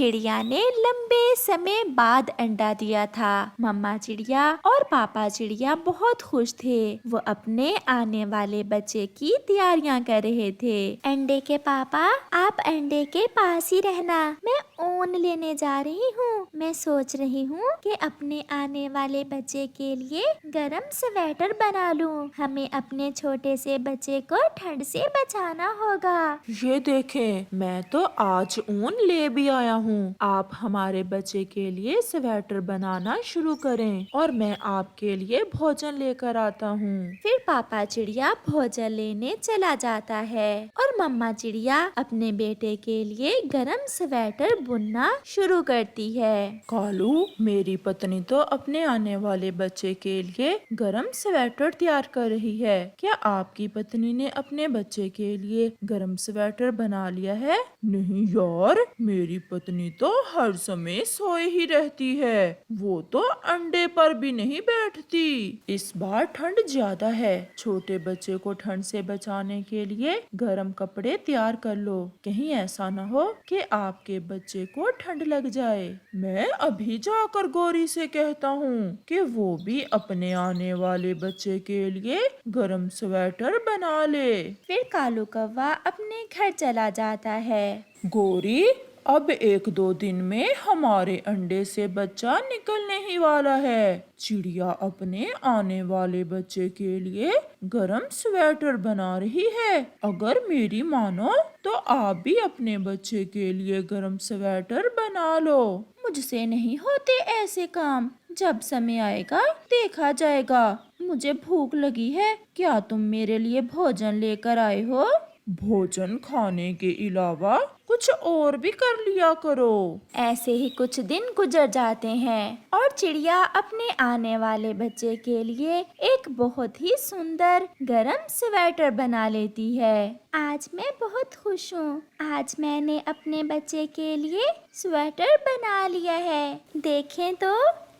चिड़िया ने लंबे समय बाद अंडा दिया था। मम्मा चिड़िया और पापा चिड़िया बहुत खुश थे। वो अपने आने वाले बच्चे की तैयारियां कर रहे थे। अंडे के पापा, आप अंडे के पास ही रहना, मैं ऊन लेने जा रही हूँ। मैं सोच रही हूँ कि अपने आने वाले बच्चे के लिए गरम स्वेटर बना लूँ। हमें अपने छोटे से बच्चे को ठंड से बचाना होगा। ये देखें, मैं तो आज ऊन ले भी आया हूँ। आप हमारे बच्चे के लिए स्वेटर बनाना शुरू करें और मैं आपके लिए भोजन लेकर आता हूँ। फिर पापा चिड़िया भोजन लेने चला जाता है और मम्मा चिड़िया अपने बेटे के लिए गरम स्वेटर बुनना शुरू करती है। कालू, मेरी पत्नी तो अपने आने वाले बच्चे के लिए गरम स्वेटर तैयार कर रही है। क्या आपकी पत्नी ने अपने बच्चे के लिए गरम स्वेटर बना लिया है? नहीं यार, मेरी पत्नी तो हर समय सोए ही रहती है। वो तो अंडे पर भी नहीं बैठती। इस बार ठंड ज्यादा है। छोटे बच्चे को ठंड से बचाने के लिए गर्म कपड़े तैयार कर लो। कहीं ऐसा न हो कि आपके बच्चे को ठंड लग जाए। मैं अभी जाकर गौरी से कहता हूँ कि वो भी अपने आने वाले बच्चे के लिए गर्म स्वेटर बना ले। फिर कालू कौवा अपने घर चला जाता है। गौरी, अब 1-2 दिन में हमारे अंडे से बच्चा निकलने ही वाला है। चिड़िया अपने आने वाले बच्चे के लिए गरम स्वेटर बना रही है। अगर मेरी मानो तो आप भी अपने बच्चे के लिए गरम स्वेटर बना लो। मुझसे नहीं होते ऐसे काम। जब समय आएगा देखा जाएगा। मुझे भूख लगी है। क्या तुम मेरे लिए भोजन लेकर आए हो? भोजन खाने के अलावा कुछ और भी कर लिया करो। ऐसे ही कुछ दिन गुजर जाते हैं और चिड़िया अपने आने वाले बच्चे के लिए एक बहुत ही सुंदर गरम स्वेटर बना लेती है। आज मैं बहुत खुश हूँ। आज मैंने अपने बच्चे के लिए स्वेटर बना लिया है। देखें तो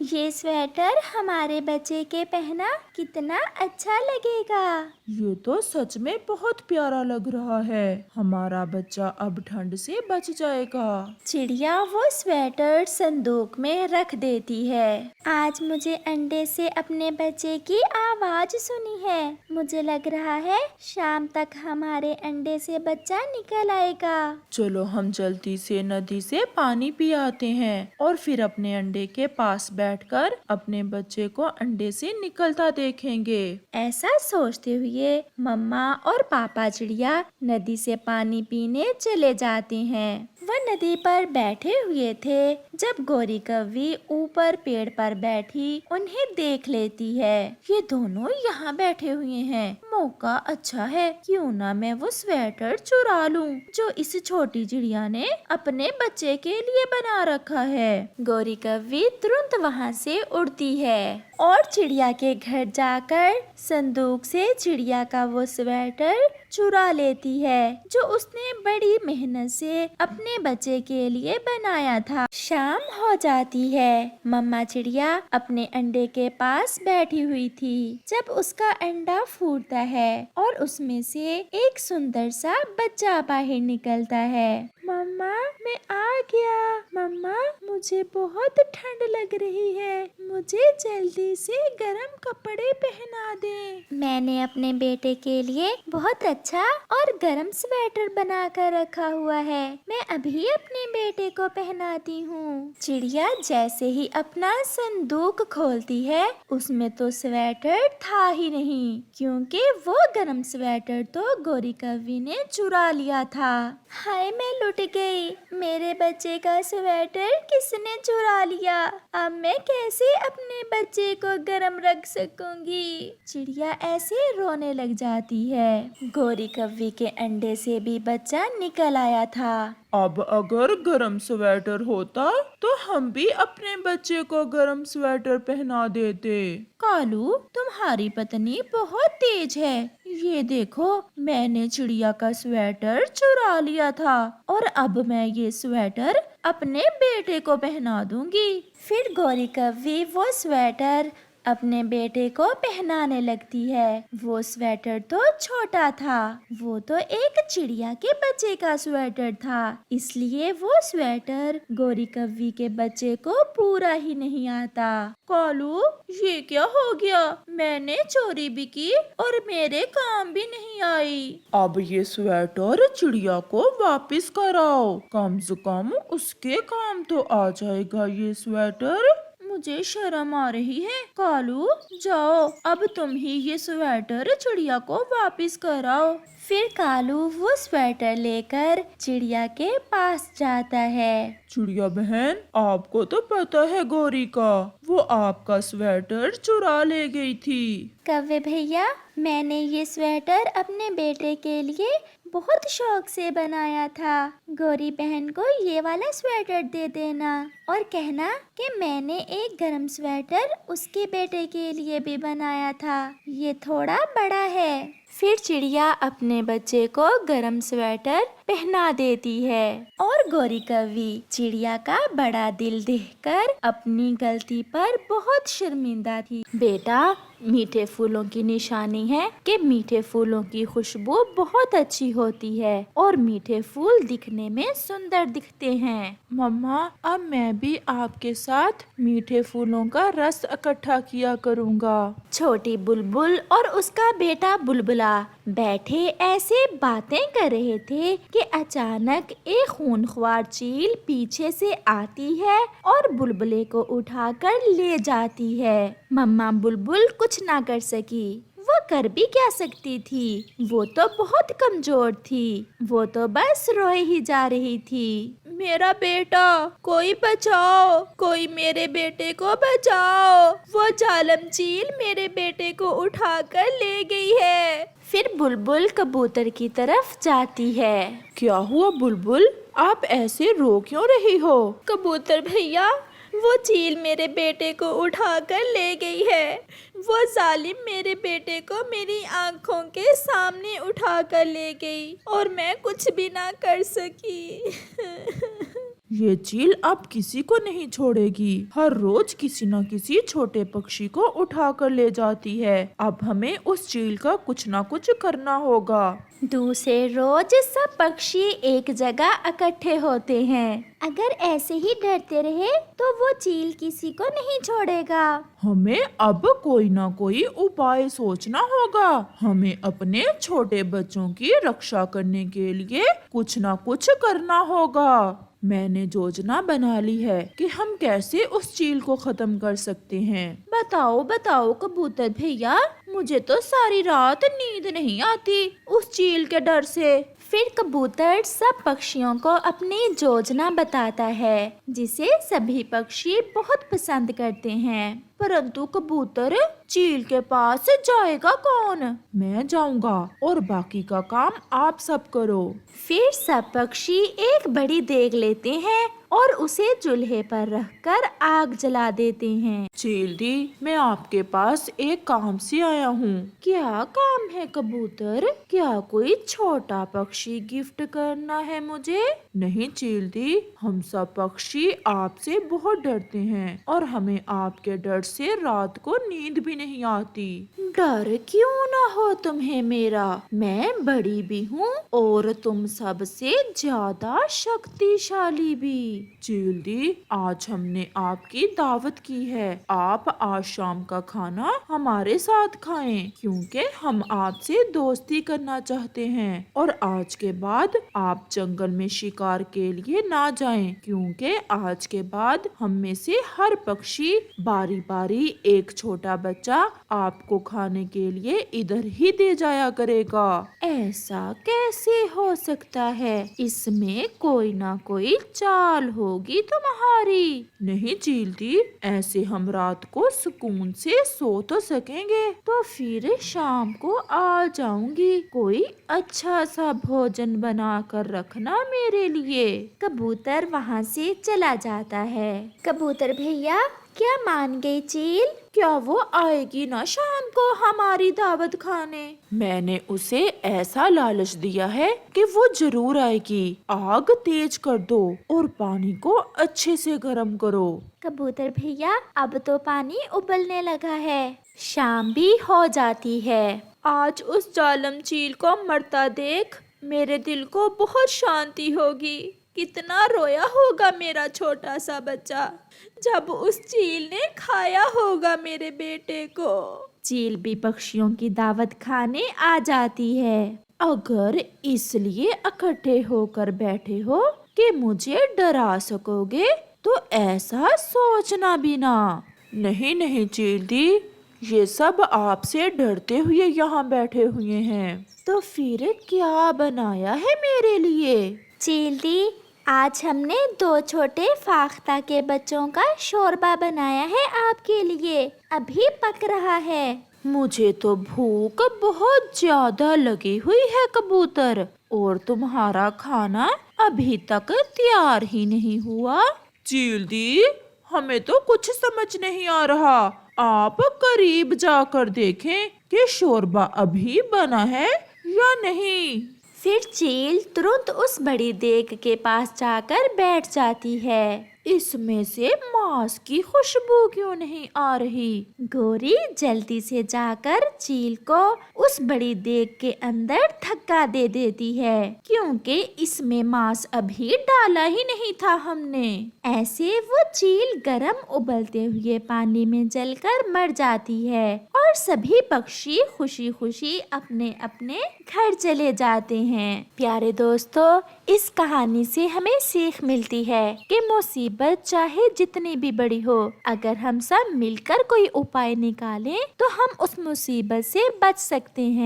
ये स्वेटर हमारे बच्चे के पहना कितना अच्छा लगेगा। ये तो सच में बहुत प्यारा लग रहा है। हमारा बच्चा अब ठंड से बच जाएगा। चिड़िया वो स्वेटर संदूक में रख देती है। आज मुझे अंडे से अपने बच्चे की आवाज सुनी है। मुझे लग रहा है शाम तक हमारे अंडे से बच्चा निकल आएगा। चलो हम जल्दी से नदी से पानी पी आते हैं और फिर अपने अंडे के पास बैठकर अपने बच्चे को अंडे से निकलता देखेंगे। ऐसा सोचते हुए मम्मा और पापा चिड़िया नदी से पानी पीने चले जाते हैं। वह नदी पर बैठे हुए थे जब गौरी कौवी ऊपर पेड़ पर बैठी उन्हें देख लेती है। ये दोनों यहाँ बैठे हुए हैं। मौका अच्छा है, क्यों ना मैं वो स्वेटर चुरा लूं जो इस छोटी चिड़िया ने अपने बच्चे के लिए बना रखा है। गौरी कौवी तुरंत वहाँ से उड़ती है और चिड़िया के घर जाकर संदूक से चिड़िया का वो स्वेटर चुरा लेती है जो उसने बड़ी मेहनत से अपने बच्चे के लिए बनाया था। शाम हो जाती है। मम्मा चिड़िया अपने अंडे के पास बैठी हुई थी जब उसका अंडा फूटता है और उसमें से एक सुंदर सा बच्चा बाहर निकलता है। मम्मा, मैं आ गया। मम्मा, मुझे बहुत ठंड लग रही है। मुझे जल्दी से गरम कपड़े पहना दे। मैंने अपने बेटे के लिए बहुत अच्छा और गरम स्वेटर बना कर रखा हुआ है। मैं अभी अपने बेटे को पहनाती हूँ। चिड़िया जैसे ही अपना संदूक खोलती है उसमें तो स्वेटर था ही नहीं, क्योंकि वो गरम स्वेटर तो गौरी कौवी ने चुरा लिया था। हाय, मैं लुट गई। मेरे बच्चे का स्वेटर किसने चुरा लिया? अब मैं कैसे अपने बच्चे को गरम रख सकूंगी? चिड़िया ऐसे रोने लग जाती है। गौरी कौवी के अंडे से भी बच्चा निकल आया था। अब अगर गरम स्वेटर होता तो हम भी अपने बच्चे को गरम स्वेटर पहना देते। कालू, तुम्हारी पत्नी बहुत तेज है। ये देखो, मैंने चिड़िया का स्वेटर चुरा लिया था और अब मैं ये स्वेटर अपने बेटे को पहना दूंगी। फिर गौरी कौवी वो स्वेटर अपने बेटे को पहनाने लगती है। वो स्वेटर तो छोटा था, वो तो एक चिड़िया के बच्चे का स्वेटर था, इसलिए वो स्वेटर गोरी कव्वी के बच्चे को पूरा ही नहीं आता। कालू, ये क्या हो गया? मैंने चोरी भी की और मेरे काम भी नहीं आई। अब ये स्वेटर चिड़िया को वापस कराओ, कम से कम उसके काम तो आ जाएगा ये स्वेटर। मुझे शर्म आ रही है। कालू, जाओ, अब तुम ही ये स्वेटर चिड़िया को वापस कराओ। फिर कालू वो स्वेटर लेकर चिड़िया के पास जाता है। चिड़िया बहन, आपको तो पता है गौरी का, वो आपका स्वेटर चुरा ले गई थी। कव्वे भैया, मैंने ये स्वेटर अपने बेटे के लिए बहुत शौक से बनाया था। गौरी बहन को ये वाला स्वेटर दे देना और कहना कि मैंने एक गरम स्वेटर उसके बेटे के लिए भी बनाया था, ये थोड़ा बड़ा है। फिर चिड़िया अपने बच्चे को गरम स्वेटर पहना देती है और गौरी कव्वी चिड़िया का बड़ा दिल देखकर अपनी गलती पर बहुत शर्मिंदा थी। बेटा, मीठे फूलों की निशानी है कि मीठे फूलों की खुशबू बहुत अच्छी होती है और मीठे फूल दिखने में सुंदर दिखते हैं। मम्मा, अब मैं भी आपके साथ मीठे फूलों का रस इकट्ठा किया करूँगा। छोटी बुलबुल और उसका बेटा बुलबुला बैठे ऐसे बातें कर रहे थे कि अचानक एक खूंखार चील पीछे से आती है और बुलबुले को उठाकर ले जाती है। मम्मा बुलबुल कुछ ना कर सकी। वो कर भी क्या सकती थी, वो तो बहुत कमजोर थी, वो तो बस रोए ही जा रही थी। मेरा बेटा, कोई बचाओ, कोई मेरे बेटे को बचाओ, वो जालिम चील मेरे बेटे को उठाकर ले गई है। फिर बुलबुल कबूतर की तरफ जाती है। क्या हुआ बुलबुल, आप ऐसे रो क्यों रही हो? कबूतर भैया, वो चील मेरे बेटे को उठाकर ले गई है। वो जालिम मेरे बेटे को मेरी आंखों के सामने उठाकर ले गई और मैं कुछ भी ना कर सकी। ये चील अब किसी को नहीं छोड़ेगी, हर रोज किसी न किसी छोटे पक्षी को उठा कर ले जाती है। अब हमें उस चील का कुछ ना कुछ करना होगा। दूसरे रोज सब पक्षी एक जगह इकट्ठे होते हैं। अगर ऐसे ही डरते रहे तो वो चील किसी को नहीं छोड़ेगा। हमें अब कोई ना कोई उपाय सोचना होगा। हमें अपने छोटे बच्चों की रक्षा करने के लिए कुछ ना कुछ करना होगा। मैंने योजना बना ली है कि हम कैसे उस चील को खत्म कर सकते हैं। बताओ बताओ कबूतर भैया, मुझे तो सारी रात नींद नहीं आती उस चील के डर से। फिर कबूतर सब पक्षियों को अपनी योजना बताता है जिसे सभी पक्षी बहुत पसंद करते हैं। परंतु कबूतर, चील के पास जाएगा कौन? मैं जाऊंगा और बाकी का काम आप सब करो। फिर सब पक्षी एक बड़ी देग लेते हैं और उसे चूल्हे पर रखकर आग जला देते हैं। चील दी, मैं आपके पास एक काम से आया हूँ। क्या काम है कबूतर? क्या कोई छोटा पक्षी गिफ्ट करना है मुझे? नहीं चील दी, हम सब पक्षी आपसे बहुत डरते हैं और हमें आपके डर से रात को नींद भी नहीं आती। डर क्यों ना हो तुम्हें मेरा, मैं बड़ी भी हूँ और तुम सबसे ज्यादा शक्तिशाली भी। चील दी, आज हमने आपकी दावत की है, आप आज शाम का खाना हमारे साथ खाएं क्योंकि हम आपसे दोस्ती करना चाहते हैं और आज के बाद आप जंगल में शिकार के लिए ना जाएं क्योंकि आज के बाद हम में से हर पक्षी बारी बारी एक छोटा बच्चा आपको खाने के लिए इधर ही दे जाया करेगा। ऐसा कैसे हो सकता है? इसमें कोई ना कोई चाल होगी तुम्हारी। नहीं चील दी, ऐसे हम रात को सुकून से सो तो सकेंगे। तो फिर शाम को आ जाऊंगी, कोई अच्छा सा भोजन बना कर रखना मेरे लिए। कबूतर वहाँ से चला जाता है। कबूतर भैया, क्या मान गई चील? क्या वो आएगी ना शाम को हमारी दावत खाने? मैंने उसे ऐसा लालच दिया है कि वो जरूर आएगी। आग तेज कर दो और पानी को अच्छे से गर्म करो। कबूतर भैया अब तो पानी उबलने लगा है, शाम भी हो जाती है। आज उस जालम चील को मरता देख मेरे दिल को बहुत शांति होगी। कितना रोया होगा मेरा छोटा सा बच्चा जब उस चील ने खाया होगा मेरे बेटे को। चील भी पक्षियों की दावत खाने आ जाती है। अगर इसलिए इकट्ठे होकर बैठे हो कि मुझे डरा सकोगे तो ऐसा सोचना भी ना। नहीं नहीं चील दी, ये सब आपसे डरते हुए यहाँ बैठे हुए हैं। तो फिर क्या बनाया है मेरे लिए? चील दी, आज हमने 2 छोटे फाख्ता के बच्चों का शोरबा बनाया है आपके लिए, अभी पक रहा है। मुझे तो भूख बहुत ज्यादा लगी हुई है कबूतर, और तुम्हारा खाना अभी तक तैयार ही नहीं हुआ। चील दी, हमें तो कुछ समझ नहीं आ रहा। आप करीब जाकर देखें कि शोरबा अभी बना है या नहीं। फिर चील तुरंत उस बड़ी देग के पास जाकर बैठ जाती है। इसमें से मांस की खुशबू क्यों नहीं आ रही? गोरी जल्दी से जाकर चील को उस बड़ी देग के अंदर धक्का दे देती है, क्योंकि इसमें मांस अभी डाला ही नहीं था हमने। ऐसे वो चील गरम उबलते हुए पानी में जलकर मर जाती है और सभी पक्षी खुशी खुशी अपने अपने घर चले जाते हैं। प्यारे दोस्तों, इस कहानी से हमें सीख मिलती है कि मुसीबत चाहे जितनी भी बड़ी हो, अगर हम सब मिलकर कोई उपाय निकालें तो हम उस मुसीबत से बच सकते हैं।